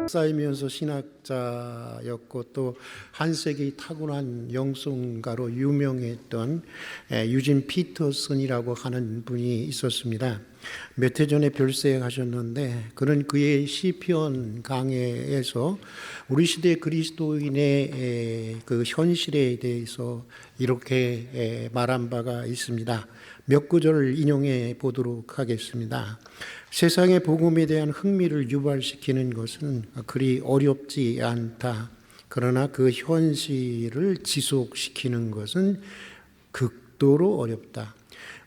쌓이면서 신학자였고 또 한세기 타고난 영성가로 유명했던 유진 피터슨이라고 하는 분이 있었습니다. 몇 해 전에 별세하셨는데 그는 그의 시편 강해에서 우리 시대 그리스도인의 그 현실에 대해서 이렇게 말한 바가 있습니다. 몇 구절을 인용해 보도록 하겠습니다. 세상의 복음에 대한 흥미를 유발시키는 것은 그리 어렵지 않다. 그러나 그 현실을 지속시키는 것은 극도로 어렵다.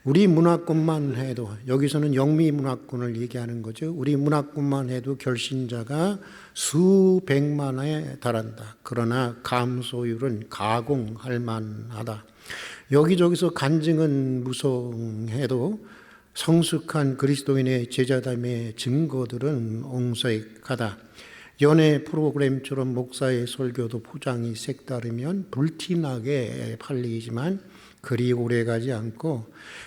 우리 문화권만 해도, 여기서는 영미 문화권을 얘기하는 거죠. 우리 문화권만 해도 결신자가 수백만에 달한다. 그러나 감소율은 가공할 만하다. 여기저기서 간증은 무성해도 성숙한 그리스도인의 제자됨의 증거들은 옹색하다. 연예 프로그램처럼 목사의 설교도 포장이 색다르면 불티나게 팔리지만 그리 오래가지 않고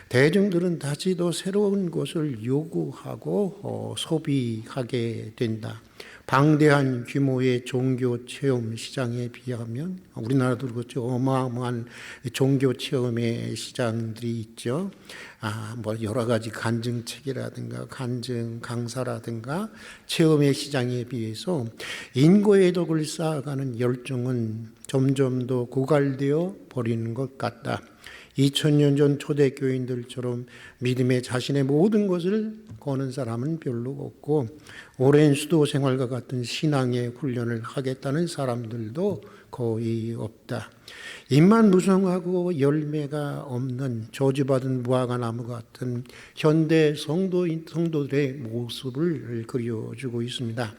대중들은 다시도 새로운 것을 요구하고 소비하게 된다. 방대한 규모의 종교 체험 시장에 비하면 우리나라도 그렇죠. 어마어마한 종교 체험의 시장들이 있죠. 뭐 여러 가지 간증책이라든가 간증 강사라든가 체험의 시장에 비해서 인고의 덕을 쌓아가는 열정은 점점 더 고갈되어 버리는 것 같다. 2000년 전 초대교인들처럼 믿음에 자신의 모든 것을 거는 사람은 별로 없고 오랜 수도 생활과 같은 신앙의 훈련을 하겠다는 사람들도 거의 없다. 입만 무성하고 열매가 없는 저주받은 무화과나무 같은 현대 성도들의 모습을 그려주고 있습니다.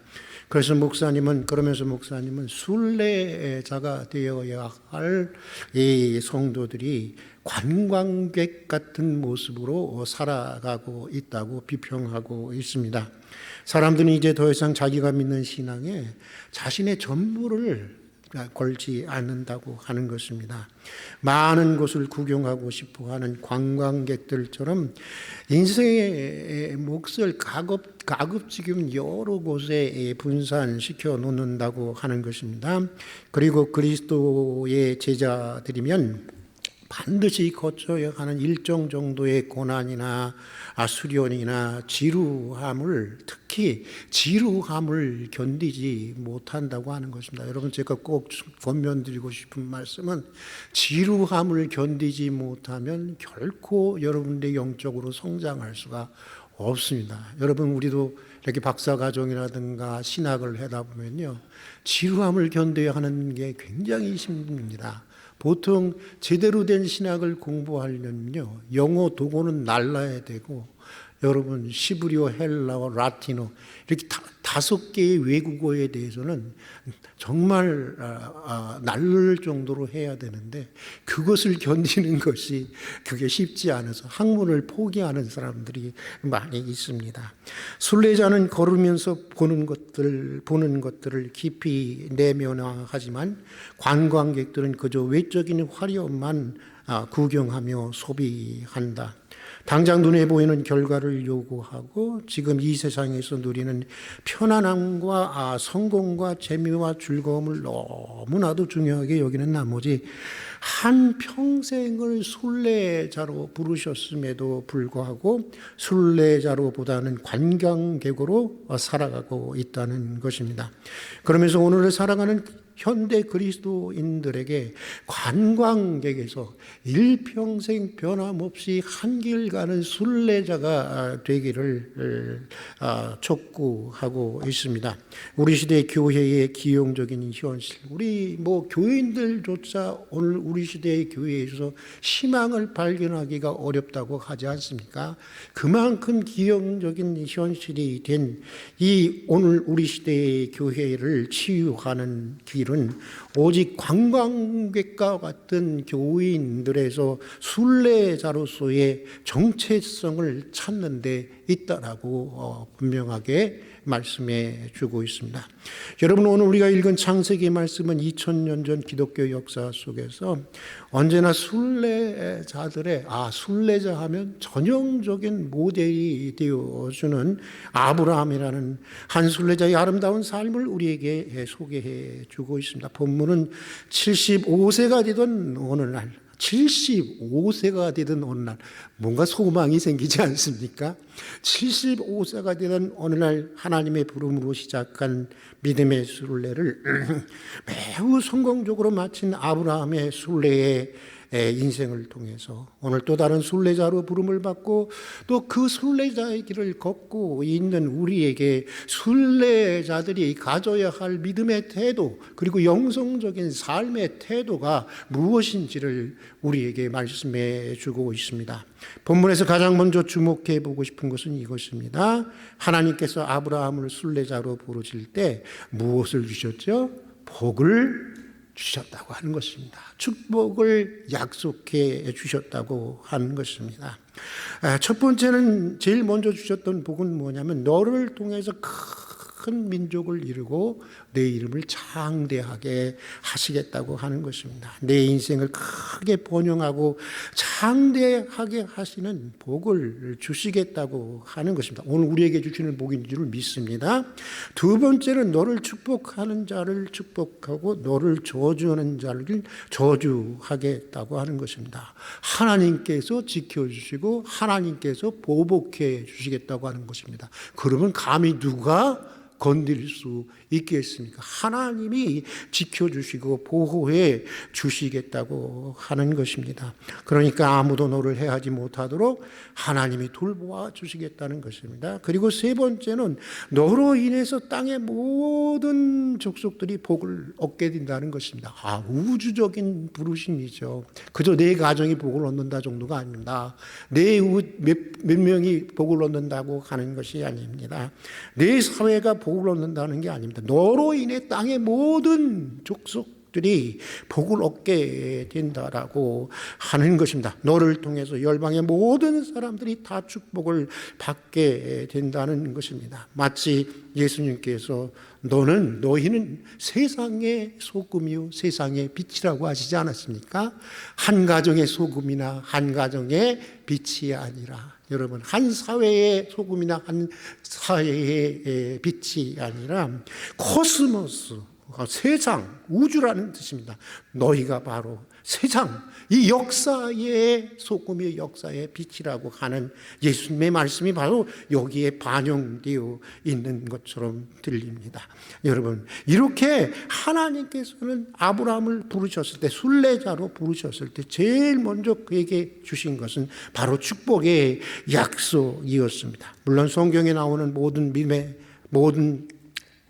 그래서 목사님은 순례자가 되어야 할 이 성도들이 관광객 같은 모습으로 살아가고 있다고 비평하고 있습니다. 사람들은 이제 더 이상 자기가 믿는 신앙에 자신의 전부를 걸지 않는다고 하는 것입니다. 많은 곳을 구경하고 싶어하는 관광객들처럼 인생의 몫을 가급적이면 여러 곳에 분산시켜 놓는다고 하는 것입니다. 그리고 그리스도의 제자들이면 반드시 거쳐야 하는 일정 정도의 고난이나 수련이나 지루함을, 특히 지루함을 견디지 못한다고 하는 것입니다. 여러분, 제가 꼭 권면드리고 싶은 말씀은 지루함을 견디지 못하면 결코 여러분들의 영적으로 성장할 수가 없습니다. 여러분, 우리도 이렇게 박사과정이라든가 신학을 하다 보면요, 지루함을 견뎌야 하는 게 굉장히 힘듭니다. 보통 제대로 된 신학을 공부하려면요, 영어 독어는 날라야 되고, 여러분 시브리어, 헬라어, 라틴어 이렇게 5개의 외국어에 대해서는 정말 날를 정도로 해야 되는데 그것을 견디는 것이 그게 쉽지 않아서 학문을 포기하는 사람들이 많이 있습니다. 순례자는 걸으면서 보는 것들을 깊이 내면화하지만 관광객들은 그저 외적인 화려함만 구경하며 소비한다. 당장 눈에 보이는 결과를 요구하고 지금 이 세상에서 누리는 편안함과 성공과 재미와 즐거움을 너무나도 중요하게 여기는 나머지 한 평생을 순례자로 부르셨음에도 불구하고 순례자로보다는 관광객으로 살아가고 있다는 것입니다. 그러면서 오늘을 살아가는 현대 그리스도인들에게 관광객에서 일평생 변함없이 한 길 가는 순례자가 되기를 촉구하고 있습니다. 우리 시대 교회의 기용적인 현실, 우리 교인들조차 오늘 우리 시대의 교회에서 희망을 발견하기가 어렵다고 하지 않습니까? 그만큼 기용적인 현실이 된 이 오늘 우리 시대의 교회를 치유하는 길은 오직 관광객과 같은 교인들에서 순례자로서의 정체성을 찾는 데 있다라고 분명하게 말씀해 주고 있습니다. 여러분, 오늘 우리가 읽은 창세기 말씀은 2000년 전 기독교 역사 속에서 언제나 순례자들의 순례자 하면 전형적인 모델이 되어주는 아브라함이라는 한 순례자의 아름다운 삶을 우리에게 소개해 주고 있습니다. 본문은 75세가 되던 어느 날, 75세가 되던 어느 날, 뭔가 소망이 생기지 않습니까? 75세가 되던 어느 날 하나님의 부름으로 시작한 믿음의 순례를 매우 성공적으로 마친 아브라함의 순례의 인생을 통해서 오늘 또 다른 순례자로 부름을 받고 또 그 순례자의 길을 걷고 있는 우리에게 순례자들이 가져야 할 믿음의 태도, 그리고 영성적인 삶의 태도가 무엇인지를 우리에게 말씀해 주고 있습니다. 본문에서 가장 먼저 주목해 보고 싶은 것은 이것입니다. 하나님께서 아브라함을 순례자로 부르실 때 무엇을 주셨죠? 복을 주셨다고 하는 것입니다. 축복을 약속해 주셨다고 하는 것입니다. 첫 번째는, 제일 먼저 주셨던 복은 뭐냐면 너를 통해서 큰 민족을 이루고 내 이름을 장대하게 하시겠다고 하는 것입니다. 내 인생을 크게 번영하고 장대하게 하시는 복을 주시겠다고 하는 것입니다. 오늘 우리에게 주시는 복인 줄 믿습니다. 두 번째는 너를 축복하는 자를 축복하고 너를 저주하는 자를 저주하겠다고 하는 것입니다. 하나님께서 지켜주시고 하나님께서 보복해 주시겠다고 하는 것입니다. 그러면 감히 누가 건드릴 수 있겠습니까? 하나님이 지켜주시고 보호해 주시겠다고 하는 것입니다. 그러니까 아무도 너를 해하지 못하도록 하나님이 돌보아 주시겠다는 것입니다. 그리고 세 번째는 너로 인해서 땅의 모든 족속들이 복을 얻게 된다는 것입니다. 우주적인 부르심이죠. 그저 내 가정이 복을 얻는다 정도가 아닙니다. 내 몇 명이 복을 얻는다고 하는 것이 아닙니다. 내 사회가 복을 얻는다는 게 아닙니다. 너로 인해 땅의 모든 족속들이 복을 얻게 된다라고 하는 것입니다. 너를 통해서 열방의 모든 사람들이 다 축복을 받게 된다는 것입니다. 마치 예수님께서 너희는 세상의 소금이요 세상의 빛이라고 하시지 않았습니까? 한 가정의 소금이나 한 가정의 빛이 아니라, 여러분, 한 사회의 소금이나 한 사회의 빛이 아니라 코스모스, 세상, 우주라는 뜻입니다. 너희가 바로 세상, 이 역사의 소금이 역사의 빛이라고 하는 예수님의 말씀이 바로 여기에 반영되어 있는 것처럼 들립니다. 여러분, 이렇게 하나님께서는 아브라함을 부르셨을 때, 순례자로 부르셨을 때 제일 먼저 그에게 주신 것은 바로 축복의 약속이었습니다. 물론 성경에 나오는 모든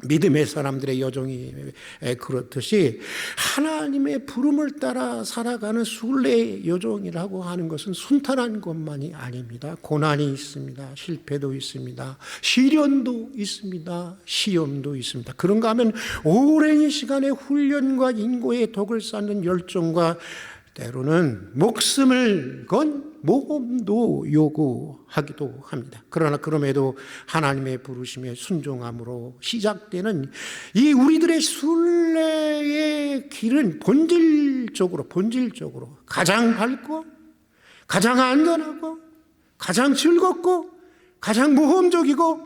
믿음의 사람들의 여정이 그렇듯이 하나님의 부름을 따라 살아가는 순례의 여정이라고 하는 것은 순탄한 것만이 아닙니다. 고난이 있습니다. 실패도 있습니다. 시련도 있습니다. 시험도 있습니다. 그런가 하면 오랜 시간의 훈련과 인고의 덕을 쌓는 열정과 때로는 목숨을 건 모험도 요구하기도 합니다. 그러나 그럼에도 하나님의 부르심에 순종함으로 시작되는 이 우리들의 순례의 길은 본질적으로 가장 밝고 가장 안전하고 가장 즐겁고 가장 모험적이고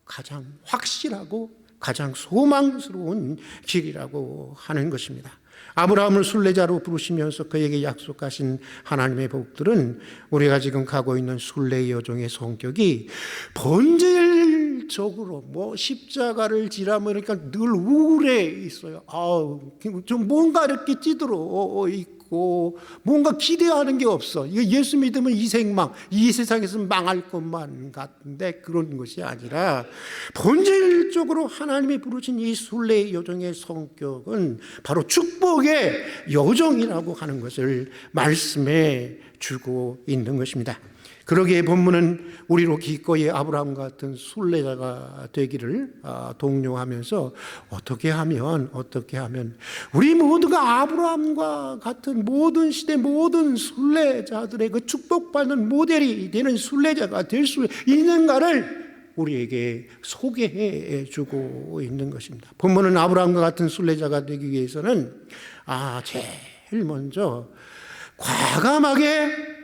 가장 확실하고 가장 소망스러운 길이라고 하는 것입니다. 아브라함을 순례자로 부르시면서 그에게 약속하신 하나님의 복들은 우리가 지금 가고 있는 순례의 여정의 성격이 본질적으로 십자가를 지라 그러니까 늘 우울해 있어요. 좀 뭔가 이렇게 찌들어 있고 뭔가 기대하는 게 없어. 예수 믿으면 이 세상에서 망할 것만 같은데 그런 것이 아니라 본질적으로 하나님이 부르신 이 순례의 여정의 성격은 바로 축복의 여정이라고 하는 것을 말씀해 주고 있는 것입니다. 그러기에 본문은 우리로 기꺼이 아브라함 같은 순례자가 되기를 독려하면서 어떻게 하면 우리 모두가 아브라함과 같은 모든 시대 모든 순례자들의 그 축복받는 모델이 되는 순례자가 될 수 있는가를 우리에게 소개해 주고 있는 것입니다. 본문은 아브라함과 같은 순례자가 되기 위해서는 제일 먼저 과감하게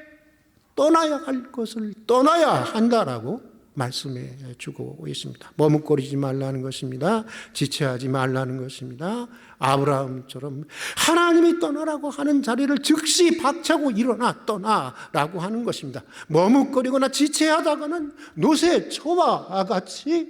떠나야 할 것을 떠나야 한다라고 말씀해 주고 있습니다. 머뭇거리지 말라는 것입니다. 지체하지 말라는 것입니다. 아브라함처럼 하나님이 떠나라고 하는 자리를 즉시 박차고 일어나 떠나라고 하는 것입니다. 머뭇거리거나 지체하다가는 노새 처와 같이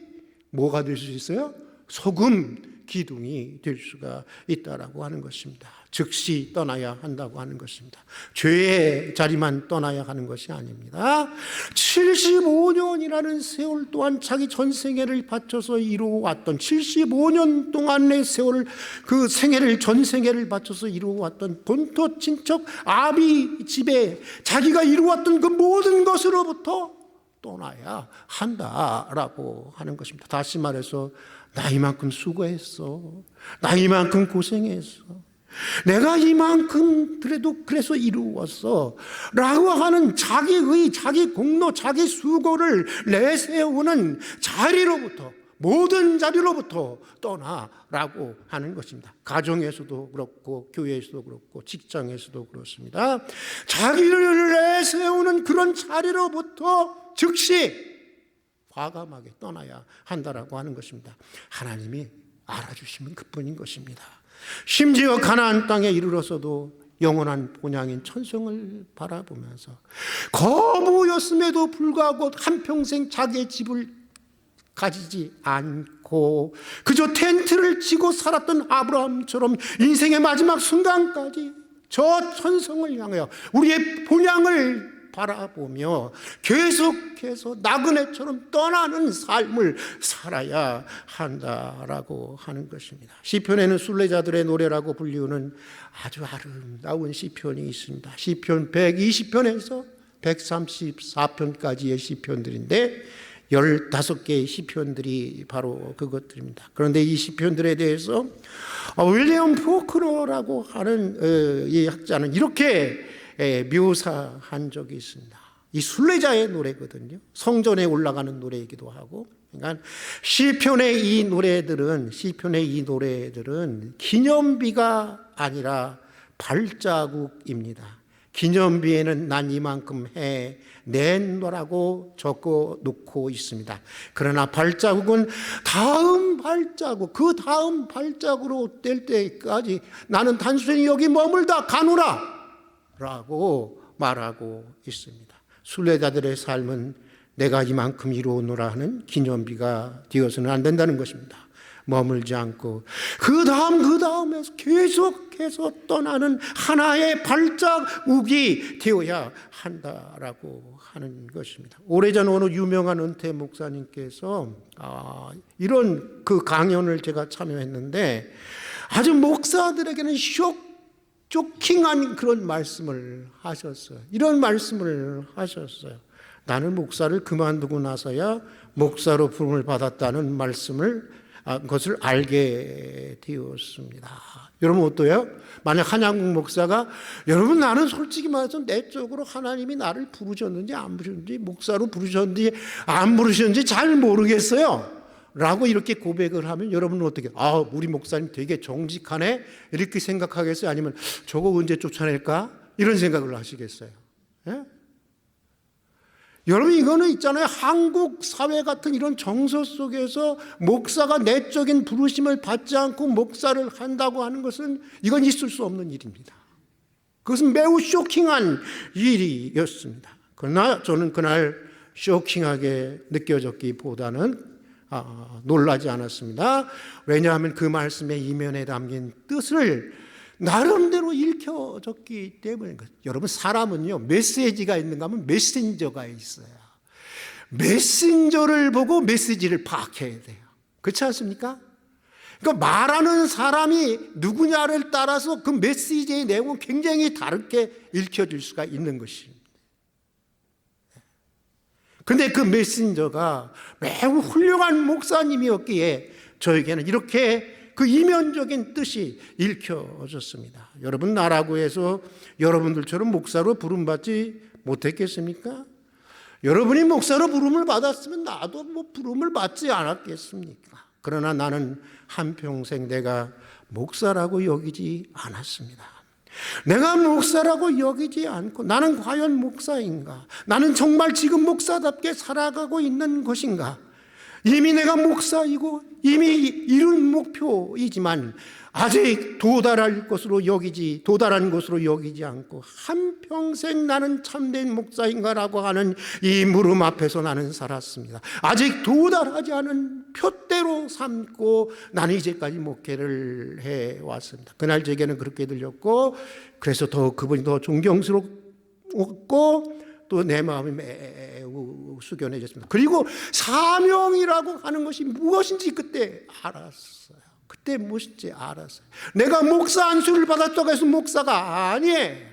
뭐가 될 수 있어요? 소금 기둥이 될 수가 있다라고 하는 것입니다. 즉시 떠나야 한다고 하는 것입니다. 죄의 자리만 떠나야 하는 것이 아닙니다. 75년이라는 세월 동안 자기 전생애를 바쳐서 이루어왔던 75년 동안의 세월 그 생애를 전생애를 바쳐서 이루어왔던 본토 친척 아비 집에 자기가 이루어왔던 그 모든 것으로부터 떠나야 한다라고 하는 것입니다. 다시 말해서 나 이만큼 수고했어. 나 이만큼 고생했어. 내가 이만큼 그래서 이루었어 라고 하는 자기의 자기 공로 자기 수고를 내세우는 자리로부터 모든 자리로부터 떠나라고 하는 것입니다. 가정에서도 그렇고 교회에서도 그렇고 직장에서도 그렇습니다. 자기를 내세우는 그런 자리로부터 즉시 과감하게 떠나야 한다라고 하는 것입니다. 하나님이 알아주시면 그뿐인 것입니다. 심지어 가나안 땅에 이르러서도 영원한 본향인 천성을 바라보면서 거부였음에도 불구하고 한평생 자기의 집을 가지지 않고 그저 텐트를 치고 살았던 아브라함처럼 인생의 마지막 순간까지 저 천성을 향하여 우리의 본향을 바라보며 계속해서 나그네처럼 떠나는 삶을 살아야 한다라고 하는 것입니다. 시편에는 순례자들의 노래라고 불리우는 아주 아름다운 시편이 있습니다. 시편 120편에서 134편까지의 시편들인데 15개의 시편들이 바로 그것들입니다. 그런데 이 시편들에 대해서 윌리엄 포크너라고 하는 이 학자는 이렇게 묘사한 적이 있습니다. 이 순례자의 노래거든요. 성전에 올라가는 노래이기도 하고, 그러니까 시편의 이 노래들은 기념비가 아니라 발자국입니다. 기념비에는 난 이만큼 해낸노라고 적어 놓고 있습니다. 그러나 발자국은 그 다음 발자국으로 뗄 때까지 나는 단순히 여기 머물다 가노라 라고 말하고 있습니다. 순례자들의 삶은 내가 이만큼 이루어노라 하는 기념비가 되어서는 안 된다는 것입니다. 머물지 않고 그 다음에서 계속해서 떠나는 하나의 발자국이 되어야 한다라고 하는 것입니다. 오래전 어느 유명한 은퇴 목사님께서 이런 그 강연을 제가 참여했는데 아주 목사들에게는 쇼킹한 그런 말씀을 하셨어요. 이런 말씀을 하셨어요. 나는 목사를 그만두고 나서야 목사로 부름을 받았다는 것을 알게 되었습니다. 여러분 어때요? 만약 한양국 목사가 여러분 나는 솔직히 말해서 내적으로 하나님이 나를 부르셨는지 안 부르셨는지 목사로 부르셨는지 안 부르셨는지 잘 모르겠어요 라고 이렇게 고백을 하면 여러분은 어떻게 우리 목사님 되게 정직하네 이렇게 생각하겠어요? 아니면 저거 언제 쫓아낼까? 이런 생각을 하시겠어요? 예? 여러분 이거는 있잖아요. 한국 사회 같은 이런 정서 속에서 목사가 내적인 부르심을 받지 않고 목사를 한다고 하는 것은 이건 있을 수 없는 일입니다. 그것은 매우 쇼킹한 일이었습니다. 그러나 저는 그날 쇼킹하게 느껴졌기보다는 놀라지 않았습니다. 왜냐하면 그 말씀의 이면에 담긴 뜻을 나름대로 읽혀졌기 때문에. 여러분 사람은요 메시지가 있는가 하면 메신저가 있어요. 메신저를 보고 메시지를 파악해야 돼요. 그렇지 않습니까? 그러니까 말하는 사람이 누구냐를 따라서 그 메시지의 내용은 굉장히 다르게 읽혀질 수가 있는 것입니다. 근데 그 메신저가 매우 훌륭한 목사님이었기에 저에게는 이렇게 그 이면적인 뜻이 읽혀졌습니다. 여러분, 나라고 해서 여러분들처럼 목사로 부름받지 못했겠습니까? 여러분이 목사로 부름을 받았으면 나도 부름을 받지 않았겠습니까? 그러나 나는 한평생 내가 목사라고 여기지 않았습니다. 내가 목사라고 여기지 않고 나는 과연 목사인가? 나는 정말 지금 목사답게 살아가고 있는 것인가? 이미 내가 목사이고 이미 이룬 목표이지만 아직 도달한 것으로 여기지 않고 한평생 나는 참된 목사인가라고 하는 이 물음 앞에서 나는 살았습니다. 아직 도달하지 않은 표대로 삼고 나는 이제까지 목회를 해왔습니다. 그날 제게는 그렇게 들렸고, 그래서 더 그분이 더 존경스럽고 또 내 마음이 매우 숙연해졌습니다. 그리고 사명이라고 하는 것이 무엇인지 그때 알았어요. 그때 무엇인지 알았어요. 내가 목사 안수를 받았다고 해서 목사가 아니에요.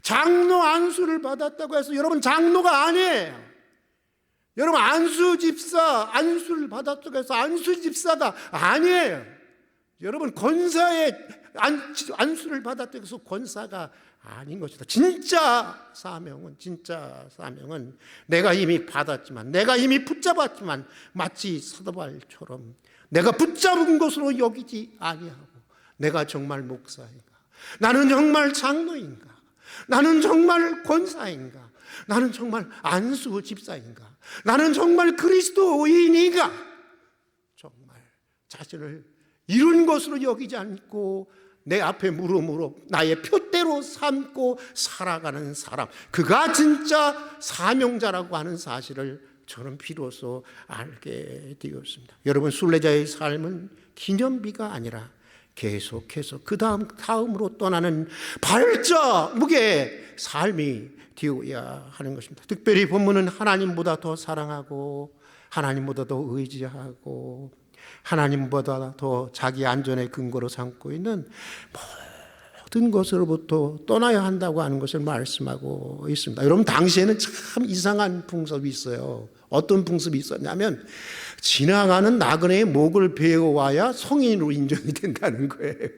장로 안수를 받았다고 해서 여러분 장로가 아니에요. 여러분 안수집사 안수를 받았다고 해서 안수집사가 아니에요. 여러분 권사의 안수를 받았다고 해서 권사가 아닌 것이다. 진짜 사명은 내가 이미 받았지만, 내가 이미 붙잡았지만 마치 사도바울처럼 내가 붙잡은 것으로 여기지 아니하고, 내가 정말 목사인가? 나는 정말 장로인가? 나는 정말 권사인가? 나는 정말 안수 집사인가? 나는 정말 그리스도인인가? 정말 자신을 이룬 것으로 여기지 않고 내 앞에 물음으로 나의 표대로 삼고 살아가는 사람, 그가 진짜 사명자라고 하는 사실을 저는 비로소 알게 되었습니다. 여러분, 순례자의 삶은 기념비가 아니라 계속해서 그 다음으로 떠나는 발자국의 삶이 되어야 하는 것입니다. 특별히 본문은 하나님보다 더 사랑하고, 하나님보다 더 의지하고, 하나님보다 더 자기 안전의 근거로 삼고 있는 모든 것으로부터 떠나야 한다고 하는 것을 말씀하고 있습니다. 여러분, 당시에는 참 이상한 풍습이 있어요. 어떤 풍습이 있었냐면 지나가는 나그네의 목을 베어와야 성인으로 인정이 된다는 거예요.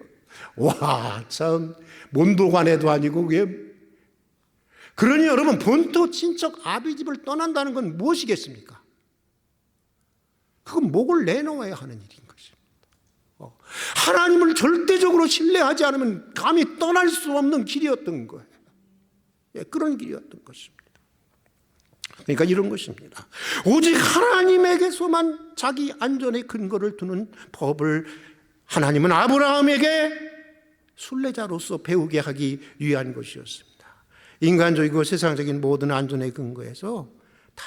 와, 참 몬도관에도 아니고 그게. 그러니 여러분, 본토 친척 아비집을 떠난다는 건 무엇이겠습니까? 그건 목을 내놓아야 하는 일인 것입니다. 하나님을 절대적으로 신뢰하지 않으면 감히 떠날 수 없는 길이었던 거예요. 그런 길이었던 것입니다. 그러니까 이런 것입니다. 오직 하나님에게서만 자기 안전의 근거를 두는 법을 하나님은 아브라함에게 순례자로서 배우게 하기 위한 것이었습니다. 인간적이고 세상적인 모든 안전의 근거에서 다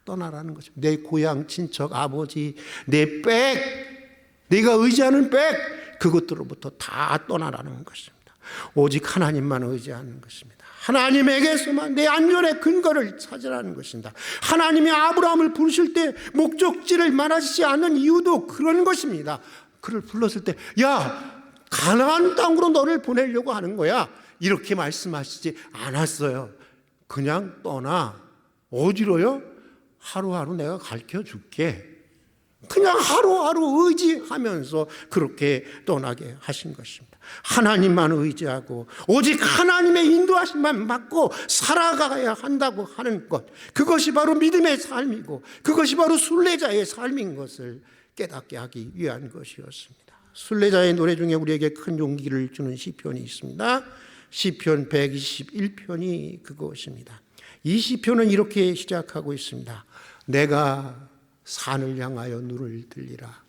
떠나라는 것입니다. 내 고향, 친척, 아버지, 내 내가 의지하는 그것들로부터 다 떠나라는 것입니다. 오직 하나님만 의지하는 것입니다. 하나님에게서만 내 안전의 근거를 찾으라는 것입니다. 하나님이 아브라함을 부르실 때 목적지를 말하시지 않는 이유도 그런 것입니다. 그를 불렀을 때, 야, 가나안 땅으로 너를 보내려고 하는 거야, 이렇게 말씀하시지 않았어요. 그냥 떠나. 어디로요? 하루하루 내가 가르쳐 줄게. 그냥 하루하루 의지하면서 그렇게 떠나게 하신 것입니다. 하나님만 의지하고 오직 하나님의 인도하심만 받고 살아가야 한다고 하는 것, 그것이 바로 믿음의 삶이고 그것이 바로 순례자의 삶인 것을 깨닫게 하기 위한 것이었습니다. 순례자의 노래 중에 우리에게 큰 용기를 주는 시편이 있습니다. 시편 121편이 그것입니다. 이 시편은 이렇게 시작하고 있습니다. 내가 산을 향하여 눈을 들리라.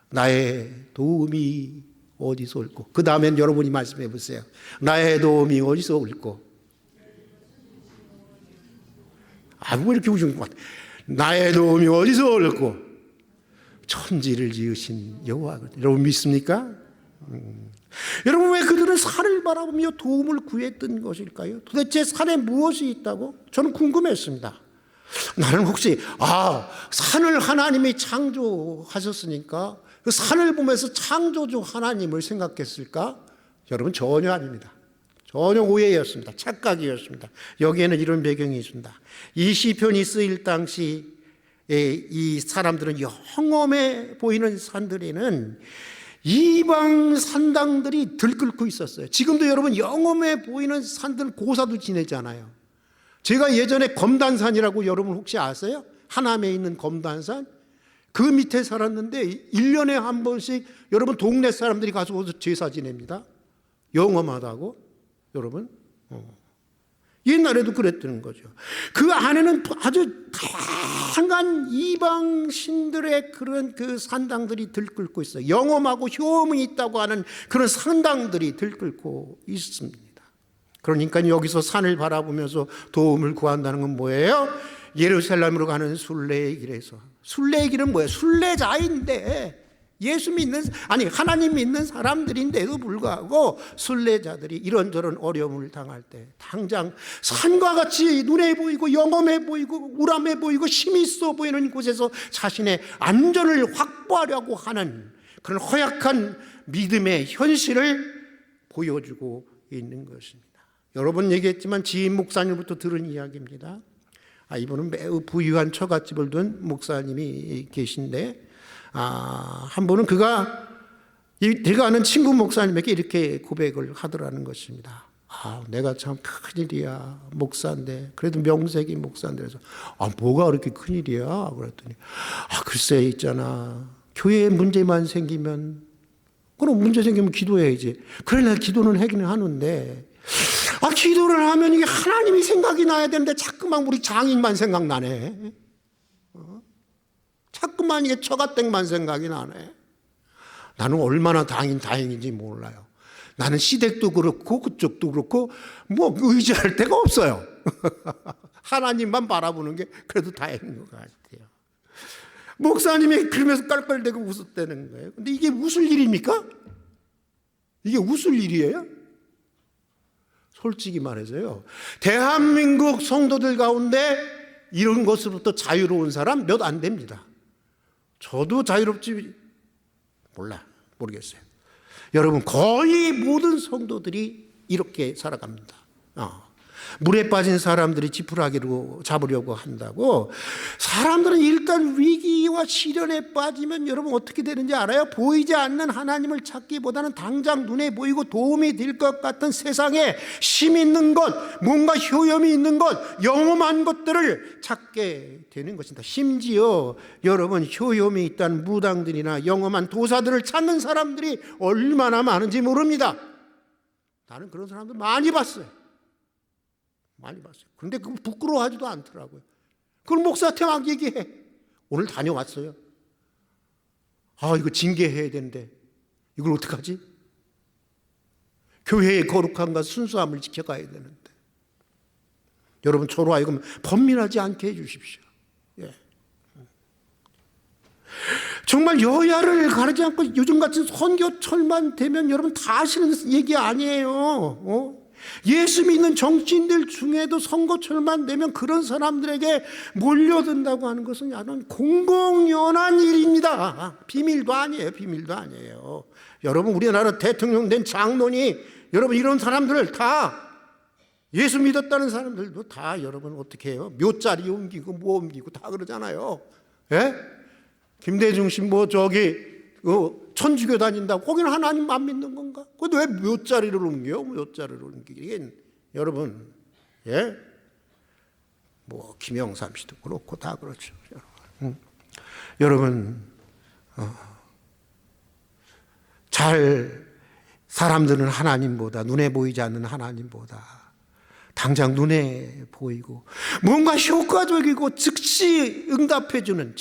나의 도움이 어디서 올꼬? 그 다음엔 여러분이 말씀해 보세요. 나의 도움이 어디서 올꼬? 왜 이렇게 우신 것 같아? 나의 도움이 어디서 올꼬? 천지를 지으신 여호와거든요. 여러분 믿습니까? 여러분, 왜 그들은 산을 바라보며 도움을 구했던 것일까요? 도대체 산에 무엇이 있다고? 저는 궁금했습니다. 나는 혹시 산을 하나님이 창조하셨으니까 그 산을 보면서 창조주 하나님을 생각했을까? 여러분, 전혀 아닙니다. 전혀 오해였습니다. 착각이었습니다. 여기에는 이런 배경이 있습니다. 이 시편이 쓰일 당시 이 사람들은 영험해 보이는 산들에는 이방 산당들이 들끓고 있었어요. 지금도 여러분 영험해 보이는 산들 고사도 지내잖아요. 제가 예전에 검단산이라고 여러분 혹시 아세요? 하남에 있는 검단산? 그 밑에 살았는데 1년에 한 번씩 여러분 동네 사람들이 가서 제사 지냅니다. 영험하다고 여러분. 옛날에도 그랬다는 거죠. 그 안에는 아주 다양한 이방 신들의 그런 그 산당들이 들끓고 있어요. 영험하고 효험이 있다고 하는 그런 산당들이 들끓고 있습니다. 그러니까 여기서 산을 바라보면서 도움을 구한다는 건 뭐예요? 예루살렘으로 가는 순례의 길에서. 순례의 길은 뭐예요? 순례자인데 예수 믿는, 아니 하나님 믿는 사람들인데도 불구하고 순례자들이 이런저런 어려움을 당할 때 당장 산과 같이 눈에 보이고 영험해 보이고 우람해 보이고 힘이 있어 보이는 곳에서 자신의 안전을 확보하려고 하는 그런 허약한 믿음의 현실을 보여주고 있는 것입니다. 여러 번 얘기했지만 지인 목사님부터 들은 이야기입니다. 이분은 매우 부유한 처갓집을 둔 목사님이 계신데 한 번은 내가 아는 친구 목사님에게 이렇게 고백을 하더라는 것입니다. 내가 참 큰일이야. 목사인데 그래도 명색이 목사인데 그래서 뭐가 그렇게 큰일이야? 그랬더니 글쎄 있잖아. 교회에 문제만 생기면 그럼 문제 생기면 기도해야지. 그래 내가 기도는 하기는 하는데 기도를 하면 이게 하나님이 생각이 나야 되는데 자꾸만 우리 장인만 생각나네. 자꾸만 이게 처가댁만 생각이 나네. 나는 얼마나 다행인지 몰라요. 나는 시댁도 그렇고 그쪽도 그렇고 뭐 의지할 데가 없어요. 하나님만 바라보는 게 그래도 다행인 것 같아요. 목사님이 그러면서 깔깔대고 웃었다는 거예요. 근데 이게 웃을 일입니까? 이게 웃을 일이에요? 솔직히 말해서요. 대한민국 성도들 가운데 이런 것으로부터 자유로운 사람 몇 안 됩니다. 저도 자유롭지 모르겠어요. 여러분 거의 모든 성도들이 이렇게 살아갑니다. 물에 빠진 사람들이 지푸라기로 잡으려고 한다고. 사람들은 일단 위기와 시련에 빠지면 여러분 어떻게 되는지 알아요? 보이지 않는 하나님을 찾기보다는 당장 눈에 보이고 도움이 될 것 같은 세상에 힘 있는 것, 뭔가 효염이 있는 것, 영험한 것들을 찾게 되는 것입니다. 심지어 여러분 효염이 있다는 무당들이나 영험한 도사들을 찾는 사람들이 얼마나 많은지 모릅니다. 나는 그런 사람들 많이 봤어요. 그런데 그거 부끄러워하지도 않더라고요. 그걸 목사한테 막 얘기해. 오늘 다녀왔어요. 이거 징계해야 되는데 이걸 어떡하지? 교회의 거룩함과 순수함을 지켜가야 되는데. 여러분 저로 하여금 번민하지 않게 해주십시오. 정말 여야를 가리지 않고 요즘 같은 선교철만 되면 여러분 다 아시는 얘기 아니에요. 예수 믿는 정치인들 중에도 선거철만 되면 그런 사람들에게 몰려든다고 하는 것은 나는 공공연한 일입니다. 비밀도 아니에요. 여러분 우리나라 대통령 된 장로니 여러분 이런 사람들을 다 예수 믿었다는 사람들도 다 여러분 어떻게 해요? 묘자리 옮기고 뭐 옮기고 다 그러잖아요. 김대중 씨 천주교 다닌다고 거기는 하나님 안 믿는 건가? 근데 왜 묘자리를 옮겨요? 묘자리를 옮기긴 여러분 김영삼 씨도 그렇고 다 그렇죠. 여러분 사람들은 하나님보다 눈에 보이지 않는 하나님보다 당장 눈에 보이고 뭔가 효과적이고 즉시 응답해주는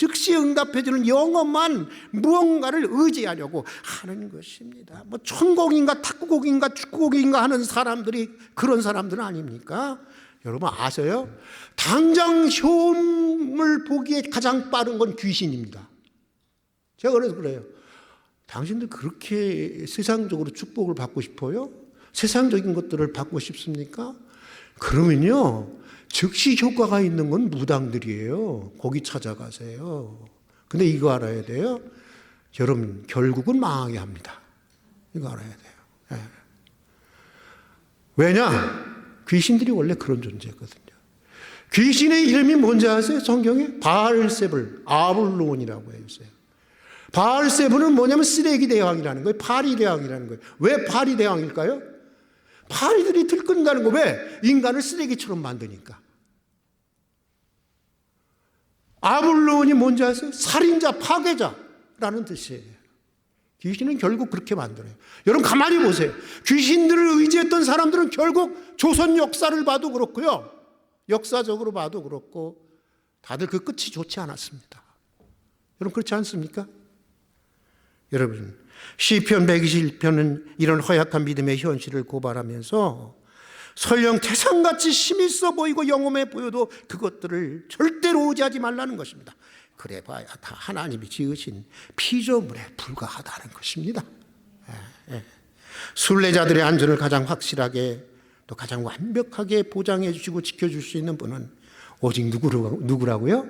영험한 무언가를 의지하려고 하는 것입니다. 천국인가 탁구공인가 축구공인가 하는 사람들이 그런 사람들은 아닙니까? 여러분 아세요? 당장 효험을 보기에 가장 빠른 건 귀신입니다. 제가 그래서 그래요. 당신들 그렇게 세상적으로 축복을 받고 싶어요? 세상적인 것들을 받고 싶습니까? 그러면요 즉시 효과가 있는 건 무당들이에요. 거기 찾아가세요. 근데 이거 알아야 돼요. 여러분 결국은 망하게 합니다. 이거 알아야 돼요. 왜냐? 귀신들이 원래 그런 존재거든요. 귀신의 이름이 뭔지 아세요? 성경에? 바알세불, 아블론이라고 했어요. 바알세불은 뭐냐면 쓰레기 대왕이라는 거예요. 파리 대왕이라는 거예요. 왜 파리 대왕일까요? 파리들이 들끓는다는 거. 왜? 인간을 쓰레기처럼 만드니까. 아블론이 뭔지 아세요? 살인자, 파괴자라는 뜻이에요. 귀신은 결국 그렇게 만들어요. 여러분 가만히 보세요. 귀신들을 의지했던 사람들은 결국 조선 역사를 봐도 그렇고요. 역사적으로 봐도 그렇고 다들 그 끝이 좋지 않았습니다. 여러분 그렇지 않습니까? 여러분 시편 121편은 이런 허약한 믿음의 현실을 고발하면서 설령 태산같이 힘이 있어 보이고 영험해 보여도 그것들을 절대로 의지하지 말라는 것입니다. 그래봐야 다 하나님이 지으신 피조물에 불과하다는 것입니다. 순례자들의 안전을 가장 확실하게 또 가장 완벽하게 보장해 주시고 지켜줄 수 있는 분은 오직 누구라고요?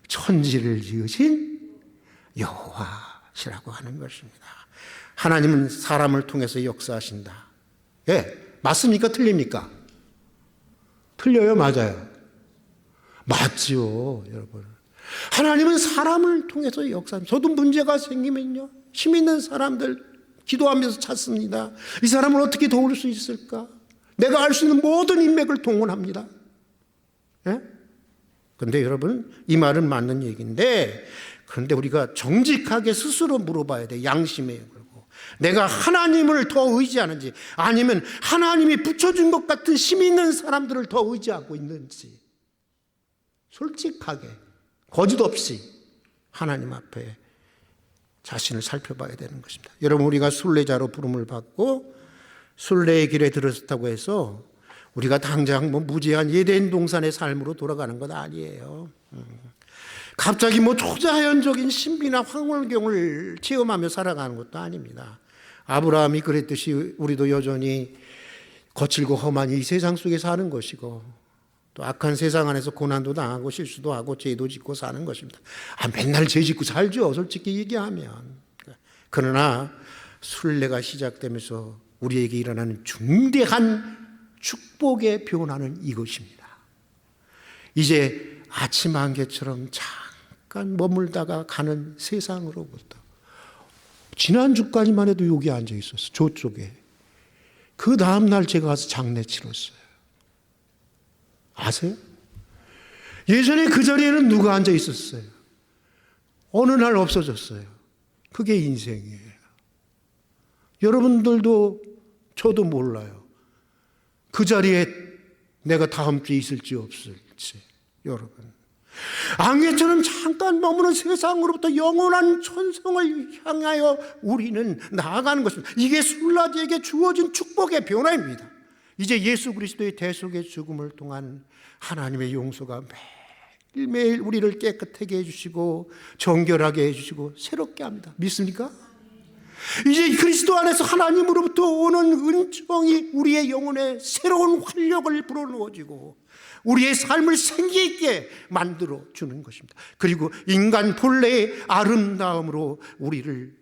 천지를 지으신 여호와시라고 하는 것입니다. 하나님은 사람을 통해서 역사하신다. 예, 맞습니까? 틀립니까? 틀려요? 맞아요? 맞죠, 여러분. 하나님은 사람을 통해서 역사합니다. 저도 문제가 생기면요, 힘 있는 사람들 기도하면서 찾습니다. 이 사람을 어떻게 도울 수 있을까? 내가 알 수 있는 모든 인맥을 동원합니다. 예? 그런데 여러분, 이 말은 맞는 얘기인데, 그런데 우리가 정직하게 스스로 물어봐야 돼. 양심에 걸고. 내가 하나님을 더 의지하는지, 아니면 하나님이 붙여준 것 같은 힘 있는 사람들을 더 의지하고 있는지, 솔직하게 거짓 없이 하나님 앞에 자신을 살펴봐야 되는 것입니다. 여러분, 우리가 순례자로 부름을 받고 순례의 길에 들었다고 해서 우리가 당장 무지한 에덴 동산의 삶으로 돌아가는 건 아니에요. 갑자기 초자연적인 신비나 황홀경을 체험하며 살아가는 것도 아닙니다. 아브라함이 그랬듯이 우리도 여전히 거칠고 험한 이 세상 속에 사는 것이고, 또 악한 세상 안에서 고난도 당하고 실수도 하고 죄도 짓고 사는 것입니다. 맨날 죄 짓고 살죠, 솔직히 얘기하면. 그러나 순례가 시작되면서 우리에게 일어나는 중대한 축복의 변화는 이것입니다. 이제 아침 안개처럼 잠깐 머물다가 가는 세상으로부터, 지난주까지만 해도 여기 앉아 있었어요, 저쪽에. 그 다음날 제가 가서 장례 치렀어요. 아세요? 예전에 그 자리에는 누가 앉아 있었어요? 어느 날 없어졌어요. 그게 인생이에요. 여러분들도 저도 몰라요. 그 자리에 내가 다음 주에 있을지 없을지. 여러분, 안개처럼 잠깐 머무는 세상으로부터 영원한 천성을 향하여 우리는 나아가는 것입니다. 이게 순례자에게 주어진 축복의 변화입니다. 이제 예수 그리스도의 대속의 죽음을 통한 하나님의 용서가 매일매일 우리를 깨끗하게 해주시고 정결하게 해주시고 새롭게 합니다. 믿습니까? 이제 그리스도 안에서 하나님으로부터 오는 은총이 우리의 영혼에 새로운 활력을 불어넣어주고 우리의 삶을 생기있게 만들어 주는 것입니다. 그리고 인간 본래의 아름다움으로 우리를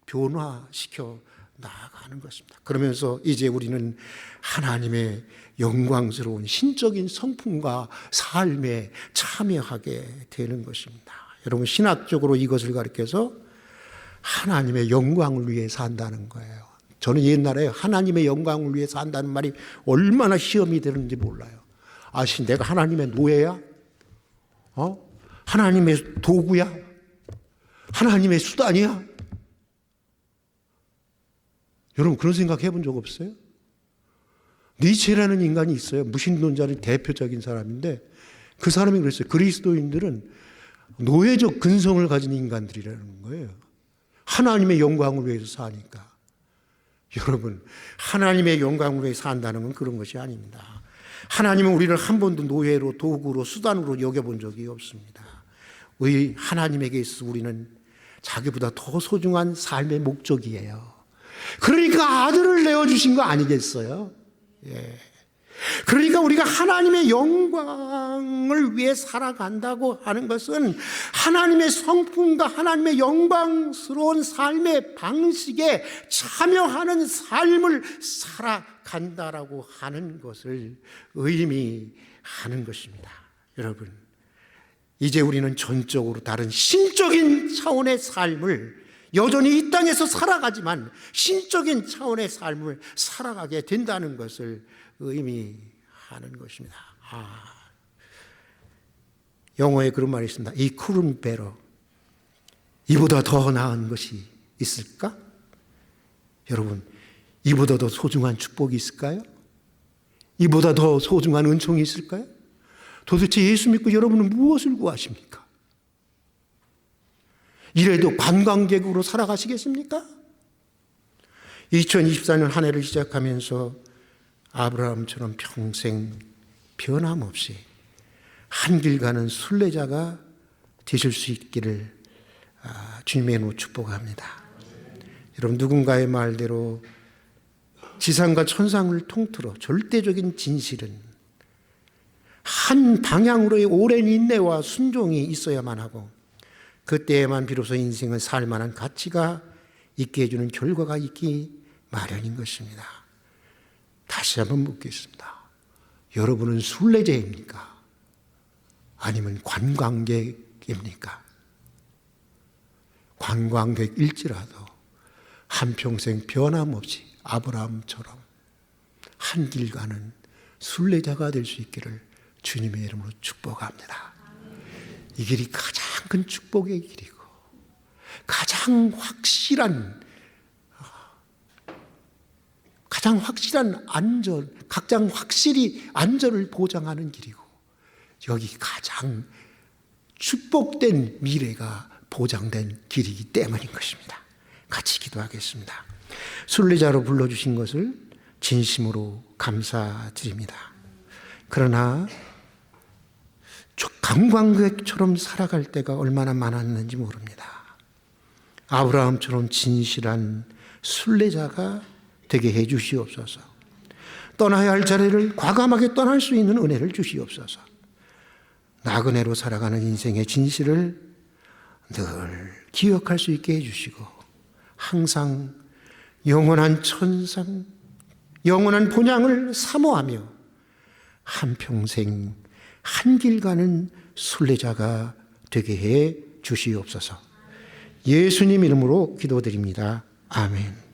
변화시켜 나아가는 것입니다. 그러면서 이제 우리는 하나님의 영광스러운 신적인 성품과 삶에 참여하게 되는 것입니다. 여러분, 신학적으로 이것을 가리켜서 하나님의 영광을 위해 산다는 거예요. 저는 옛날에 하나님의 영광을 위해 산다는 말이 얼마나 시험이 되는지 몰라요. 내가 하나님의 노예야? 하나님의 도구야? 하나님의 수단이야? 여러분, 그런 생각 해본 적 없어요? 니체라는 인간이 있어요. 무신론자의 대표적인 사람인데, 그 사람이 그랬어요. 그리스도인들은 노예적 근성을 가진 인간들이라는 거예요. 하나님의 영광을 위해서 사니까. 여러분, 하나님의 영광을 위해 산다는 건 그런 것이 아닙니다. 하나님은 우리를 한 번도 노예로, 도구로, 수단으로 여겨본 적이 없습니다. 우리 하나님에게 있어서 우리는 자기보다 더 소중한 삶의 목적이에요. 그러니까 아들을 내어주신 거 아니겠어요? 예. 그러니까 우리가 하나님의 영광을 위해 살아간다고 하는 것은 하나님의 성품과 하나님의 영광스러운 삶의 방식에 참여하는 삶을 살아간다라고 하는 것을 의미하는 것입니다. 여러분, 이제 우리는 전적으로 다른 신적인 차원의 삶을 여전히 이 땅에서 살아가지만 신적인 차원의 삶을 살아가게 된다는 것을 의미하는 것입니다. 영어에 그런 말이 있습니다. 이 couldn't better. 이보다 더 나은 것이 있을까? 여러분, 이보다 더 소중한 축복이 있을까요? 이보다 더 소중한 은총이 있을까요? 도대체 예수 믿고 여러분은 무엇을 구하십니까? 이래도 관광객으로 살아가시겠습니까? 2024년 한 해를 시작하면서 아브라함처럼 평생 변함없이 한 길 가는 순례자가 되실 수 있기를 주님의 이름으로 축복합니다. 여러분, 누군가의 말대로 지상과 천상을 통틀어 절대적인 진실은 한 방향으로의 오랜 인내와 순종이 있어야만 하고 그때에만 비로소 인생을 살 만한 가치가 있게 해주는 결과가 있기 마련인 것입니다. 다시 한번 묻겠습니다. 여러분은 순례자입니까? 아니면 관광객입니까? 관광객일지라도 한평생 변함없이 아브라함처럼 한 길 가는 순례자가 될 수 있기를 주님의 이름으로 축복합니다. 이 길이 가장 큰 축복의 길이고 가장 확실한 안전, 가장 확실히 안전을 보장하는 길이고 여기 가장 축복된 미래가 보장된 길이기 때문인 것입니다. 같이 기도하겠습니다. 순례자로 불러주신 것을 진심으로 감사드립니다. 그러나 관광객처럼 살아갈 때가 얼마나 많았는지 모릅니다. 아브라함처럼 진실한 순례자가 되게 해 주시옵소서. 떠나야 할 자리를 과감하게 떠날 수 있는 은혜를 주시옵소서. 나그네로 살아가는 인생의 진실을 늘 기억할 수 있게 해주시고 항상 영원한 천상, 영원한 본향을 사모하며 한평생 한 길 가는 순례자가 되게 해 주시옵소서. 예수님 이름으로 기도드립니다. 아멘.